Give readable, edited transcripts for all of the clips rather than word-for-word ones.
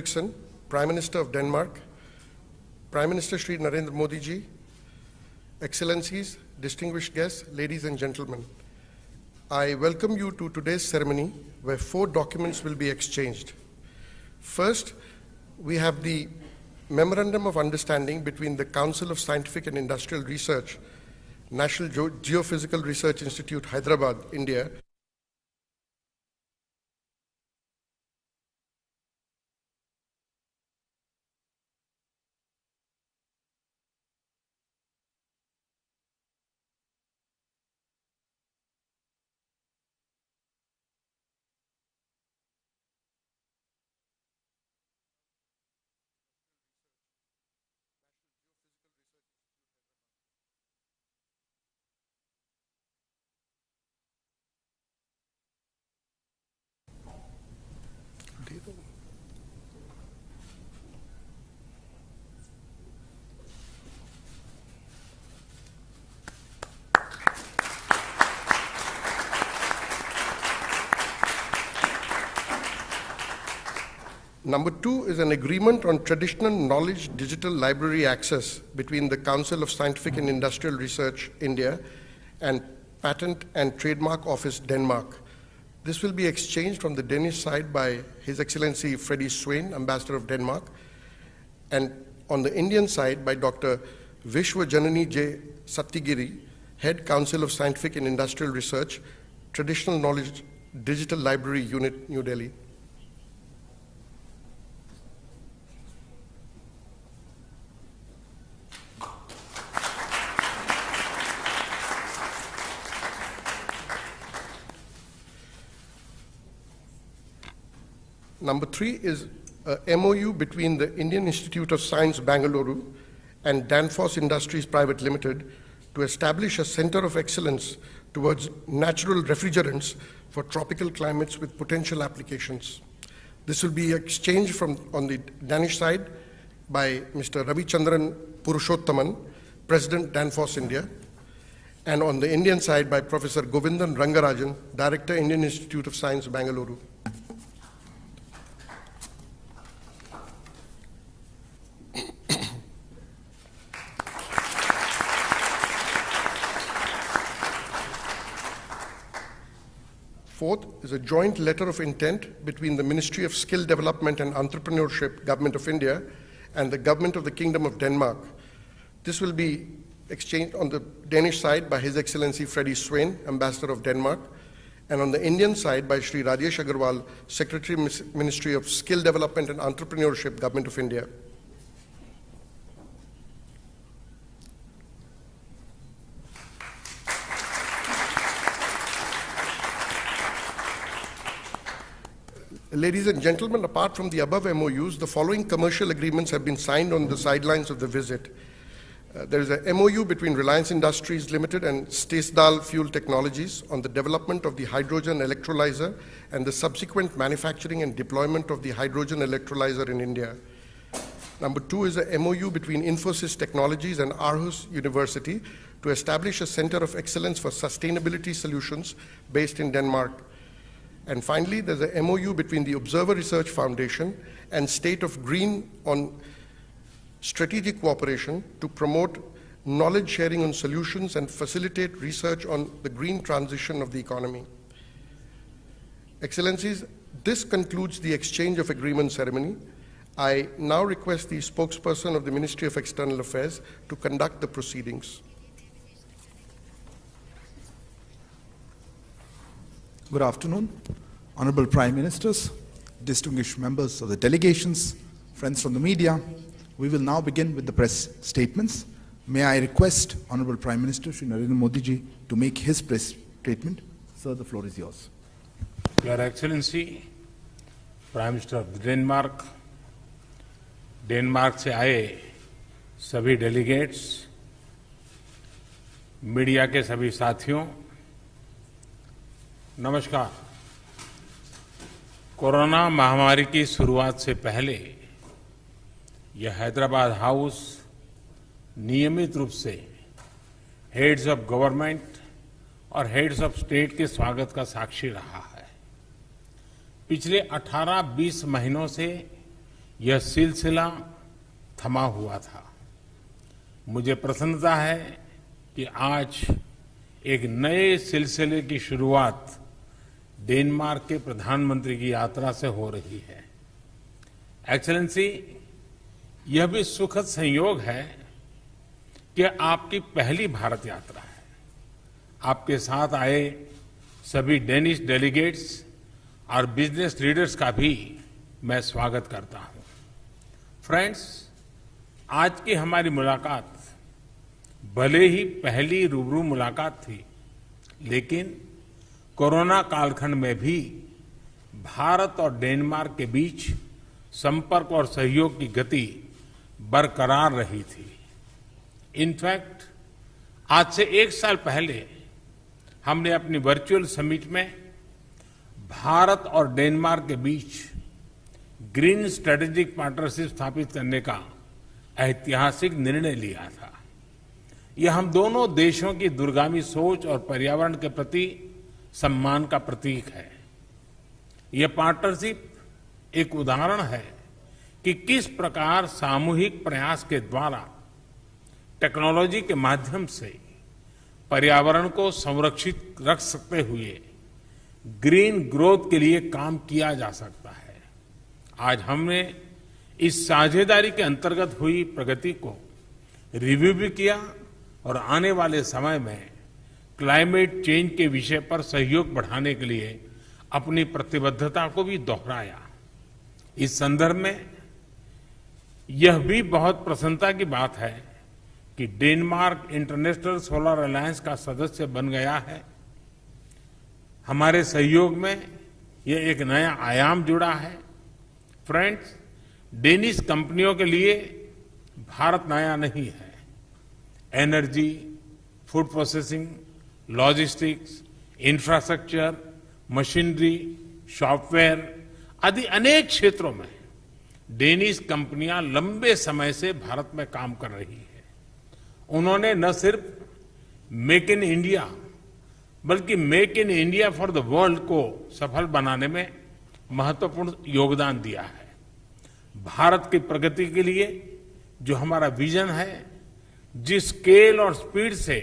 Frederiksen, Prime Minister of Denmark, Prime Minister Shri Narendra Modi ji, Excellencies, distinguished guests, ladies and gentlemen, I welcome you to today's ceremony where 4 documents will be exchanged. First, we have the Memorandum of Understanding between the Council of Scientific and Industrial Research, National Geophysical Research Institute, Hyderabad, India, Number 2 is an agreement on traditional knowledge digital library access between the Council of Scientific and Industrial Research, India, and Patent and Trademark Office, Denmark. This will be exchanged from the Danish side by His Excellency Freddie Swain, Ambassador of Denmark, and on the Indian side by Dr. Vishwa Janani J. Sattigiri, Head Council of Scientific and Industrial Research, Traditional Knowledge Digital Library Unit, New Delhi. Number 3 is a MOU between the Indian Institute of Science, Bangalore, and Danfoss Industries Private Limited to establish a center of excellence towards natural refrigerants for tropical climates with potential applications. This will be exchanged on the Danish side by Mr. Ravichandran Purushottaman, President, Danfoss India, and on the Indian side by Professor Govindan Rangarajan, Director, Indian Institute of Science, Bangalore. Fourth is a joint letter of intent between the Ministry of Skill Development and Entrepreneurship, Government of India, and the Government of the Kingdom of Denmark. This will be exchanged on the Danish side by His Excellency Freddie Swain, Ambassador of Denmark, and on the Indian side by Shri Rajesh Agarwal, Secretary, Ministry of Skill Development and Entrepreneurship, Government of India. Ladies and gentlemen, apart from the above MOUs, the following commercial agreements have been signed on the sidelines of the visit. There is a MOU between Reliance Industries Limited and Stesdal Fuel Technologies on the development of the hydrogen electrolyzer and the subsequent manufacturing and deployment of the hydrogen electrolyzer in India. Number 2 is a MOU between Infosys Technologies and Aarhus University to establish a center of excellence for sustainability solutions based in Denmark. And finally, there's a MOU between the Observer Research Foundation and State of Green on strategic cooperation to promote knowledge sharing on solutions and facilitate research on the green transition of the economy. Excellencies, this concludes the exchange of agreement ceremony. I now request the spokesperson of the Ministry of External Affairs to conduct the proceedings. Good afternoon, Honorable Prime Ministers, distinguished members of the delegations, friends from the media. We will now begin with the press statements. May I request Honorable Prime Minister Shri Narendra Modi ji to make his press statement. Sir, the floor is yours. Your Excellency, Prime Minister of Denmark, Denmark से आए सभी delegates, media के सभी साथियों, नमस्कार। Corona महामारी की शुरुआत से पहले यह हैदराबाद हाउस नियमित रूप से हेड्स ऑफ गवर्नमेंट और हेड्स ऑफ स्टेट के स्वागत का साक्षी रहा है। पिछले 18-20 महीनों से यह सिलसिला थमा हुआ था। मुझे प्रसन्नता है कि आज एक नए सिलसिले की शुरुआत डेनमार्क के प्रधानमंत्री की यात्रा से हो रही है। एक्सेलेंसी, यह भी सुखद संयोग है कि आपकी पहली भारत यात्रा है। आपके साथ आए सभी डेनिश डेलीगेट्स और बिजनेस लीडर्स का भी मैं स्वागत करता हूं। फ्रेंड्स, आज की हमारी मुलाकात भले ही पहली रूबरू मुलाकात थी, लेकिन कोरोना कालखंड में भी भारत और डेनमार्क के बीच संपर्क और सहयोग की गति बरकरार रही थी। इनफैक्ट, आज से 1 साल पहले हमने अपनी वर्चुअल समिट में भारत और डेनमार्क के बीच ग्रीन स्ट्रेटेजिक पार्टनरशिप स्थापित करने का ऐतिहासिक निर्णय लिया था। यह हम दोनों देशों की दूरगामी सोच और पर्यावरण के प्रति सम्मान का प्रतीक है। यह पार्टनरशिप एक उदाहरण है कि किस प्रकार सामूहिक प्रयास के द्वारा टेक्नोलॉजी के माध्यम से पर्यावरण को संरक्षित रख सकते हुए ग्रीन ग्रोथ के लिए काम किया जा सकता है। आज हमने इस साझेदारी के अंतर्गत हुई प्रगति को रिव्यू भी किया और आने वाले समय में क्लाइमेट चेंज के विषय पर सहयोग बढ़ाने के लिए अपनी प्रतिबद्धता को भी दोहराया। इस संदर्भ में यह भी बहुत प्रसन्नता की बात है कि डेनमार्क इंटरनेशनल सोलर अलायंस का सदस्य बन गया है। हमारे सहयोग में यह एक नया आयाम जुड़ा है। फ्रेंड्स, डेनिश कंपनियों के लिए भारत नया नहीं है। Energy, food processing, logistics, infrastructure, machinery, software आदि अनेक क्षेत्रों में डेनिश कंपनियां लंबे समय से भारत में काम कर रही है। उन्होंने न सिर्फ मेक इन इंडिया बल्कि make in India for the world को सफल बनाने में महत्वपूर्ण योगदान दिया है। भारत की प्रगति के लिए जो हमारा विजन है, जिस स्केल और स्पीड से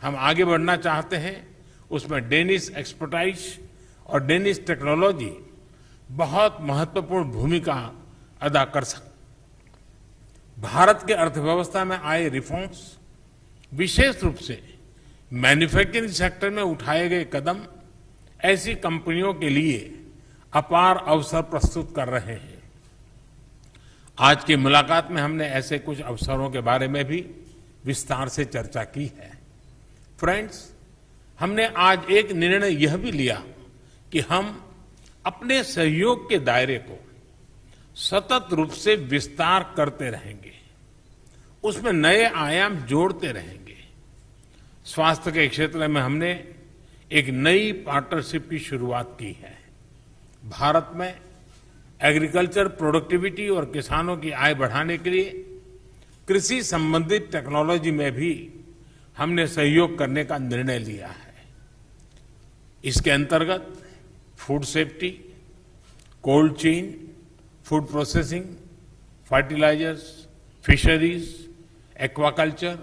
हम आगे बढ़ना चाहते हैं, उसमें डेनिश एक्सपर्टाइज और डेनिश टेक्नोलॉजी बहुत महत्वपूर्ण भूमिका अदा कर सकते। भारत के अर्थव्यवस्था में आए रिफॉर्म्स, विशेष रूप से मैन्युफैक्चरिंग सेक्टर में उठाए गए कदम ऐसी कंपनियों के लिए अपार अवसर प्रस्तुत कर रहे हैं। आज की मुलाकात में हमने ऐसे कुछ अवसरों के बारे में भी विस्तार से चर्चा की है। फ्रेंड्स, हमने आज एक निर्णय यह भी लिया कि हम अपने सहयोग के दायरे को सतत रूप से विस्तार करते रहेंगे, उसमें नए आयाम जोड़ते रहेंगे। स्वास्थ्य के क्षेत्र में हमने एक नई पार्टनरशिप की शुरुआत की है। भारत में एग्रीकल्चर प्रोडक्टिविटी और किसानों की आय बढ़ाने के लिए कृषि संबंधित टेक्नोलॉजी में भी हमने सहयोग करने का निर्णय लिया है। इसके अंतर्गत food safety, cold chain, food processing, fertilisers, fisheries, aquaculture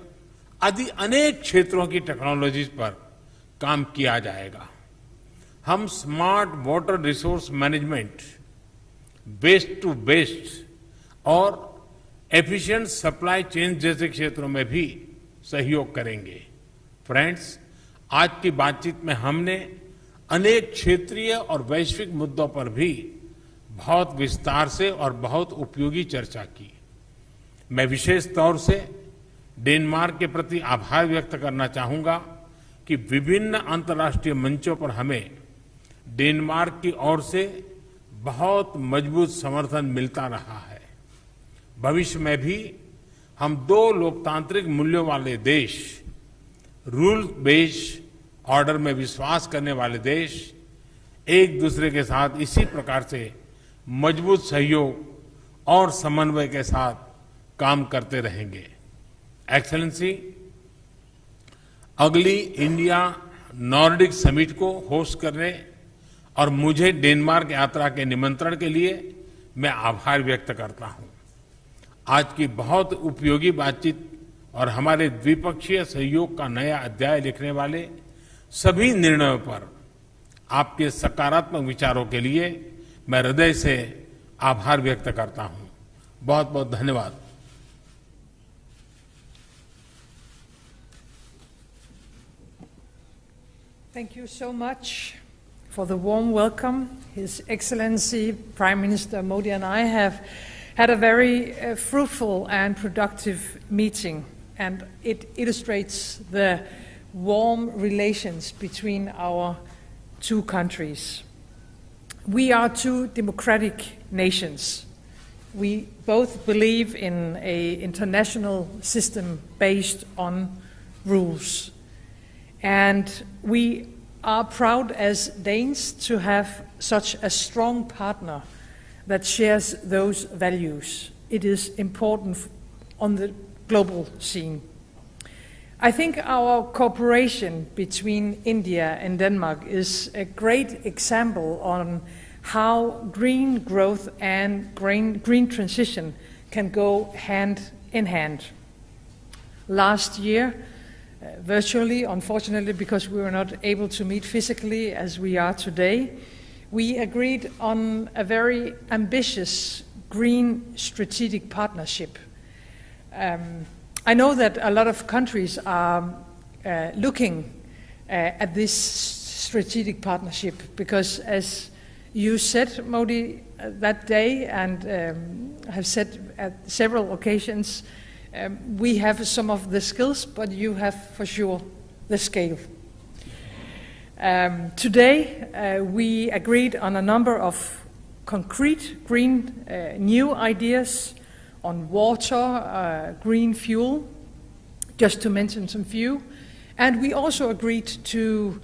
आदि अनेक क्षेत्रों की टेक्नोलॉजीज पर काम किया जाएगा। हम smart water resource management, waste to best और एफिशिएंट सप्लाई चेन जैसे क्षेत्रों में भी सहयोग करेंगे। फ्रेंड्स, आज की बातचीत में हमने अनेक क्षेत्रीय और वैश्विक मुद्दों पर भी बहुत विस्तार से और बहुत उपयोगी चर्चा की। मैं विशेष तौर से डेनमार्क के प्रति आभार व्यक्त करना चाहूंगा कि विभिन्न अंतर्राष्ट्रीय मंचों पर हमें डेनमार्क की ओर से बहुत मजबूत समर्थन मिलता रहा है। भविष्य में भी हम दो लोकतांत्रिक मूल्यों वाले देश, रूल बेस्ड ऑर्डर में विश्वास करने वाले देश, एक दूसरे के साथ इसी प्रकार से मजबूत सहयोग और समन्वय के साथ काम करते रहेंगे। एक्सेलेंसी, अगली इंडिया नॉर्डिक समिट को होस्ट करने और मुझे डेनमार्क यात्रा के निमंत्रण के लिए मैं आभार व्यक्त करता हूं। आज की बहुत उपयोगी बातचीत और हमारे द्विपक्षीय सहयोग का नया अध्याय लिखने वाले सभी निर्णयों पर आपके सकारात्मक विचारों के लिए मैं हृदय से आभार व्यक्त करता हूं। बहुत बहुत धन्यवाद। Thank you so much for the warm welcome. His Excellency Prime Minister Modi and I have had a very fruitful and productive meeting, and it illustrates the warm relations between our two countries. We are two democratic nations. We both believe in an international system based on rules. And we are proud as Danes to have such a strong partner that shares those values. It is important on the global scene. I think our cooperation between India and Denmark is a great example on how green growth and green transition can go hand in hand. Last year, virtually, unfortunately, because we were not able to meet physically as we are today, we agreed on a very ambitious green strategic partnership. I know that a lot of countries are looking at this strategic partnership because, as you said, Modi, that day, and have said at several occasions, we have some of the skills, but you have for sure the scale. Today, we agreed on a number of concrete green new ideas on water, green fuel, just to mention some few. And we also agreed to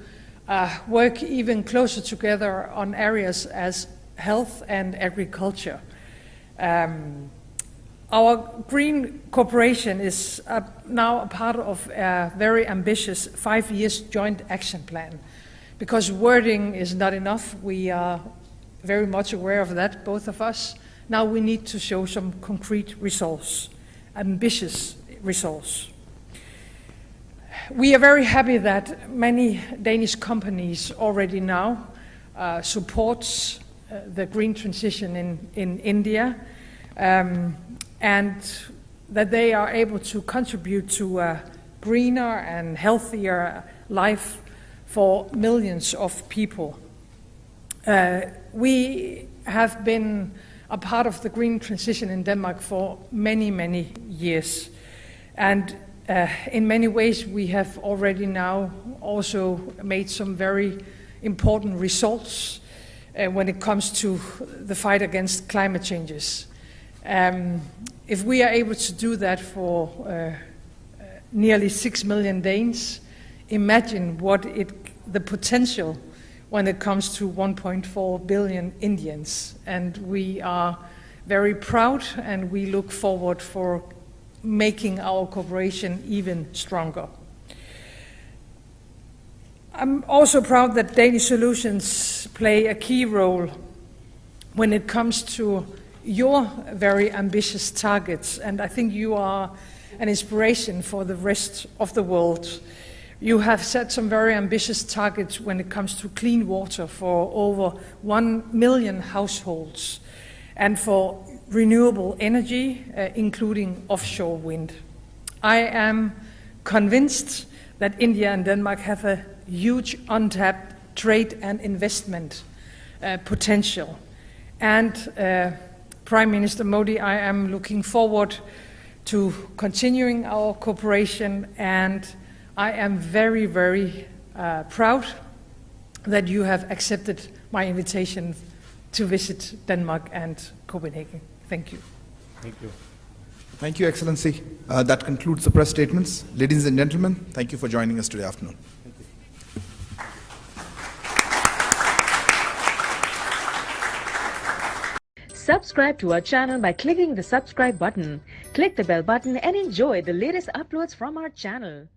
work even closer together on areas as health and agriculture. Our green cooperation is now a part of a very ambitious 5-year joint action plan. Because wording is not enough, we are very much aware of that, both of us. Now we need to show some concrete results, ambitious results. We are very happy that many Danish companies already now support the green transition in India. And that they are able to contribute to a greener and healthier life for millions of people. We have been a part of the green transition in Denmark for many, many years. And in many ways, we have already now also made some very important results when it comes to the fight against climate changes. If we are able to do that for nearly 6 million Danes, imagine what the potential when it comes to 1.4 billion Indians. And we are very proud and we look forward for making our cooperation even stronger. I'm also proud that Danish solutions play a key role when it comes to your very ambitious targets, and I think you are an inspiration for the rest of the world. You have set some very ambitious targets when it comes to clean water for over 1 million households and for renewable energy, including offshore wind. I am convinced that India and Denmark have a huge untapped trade and investment potential. And Prime Minister Modi, I am looking forward to continuing our cooperation, and I am very, very proud that you have accepted my invitation to visit Denmark and Copenhagen. Thank you. Thank you. Thank you, Excellency. That concludes the press statements. Ladies and gentlemen, thank you for joining us today afternoon. Subscribe to our channel by clicking the subscribe button. Click the bell button and enjoy the latest uploads from our channel.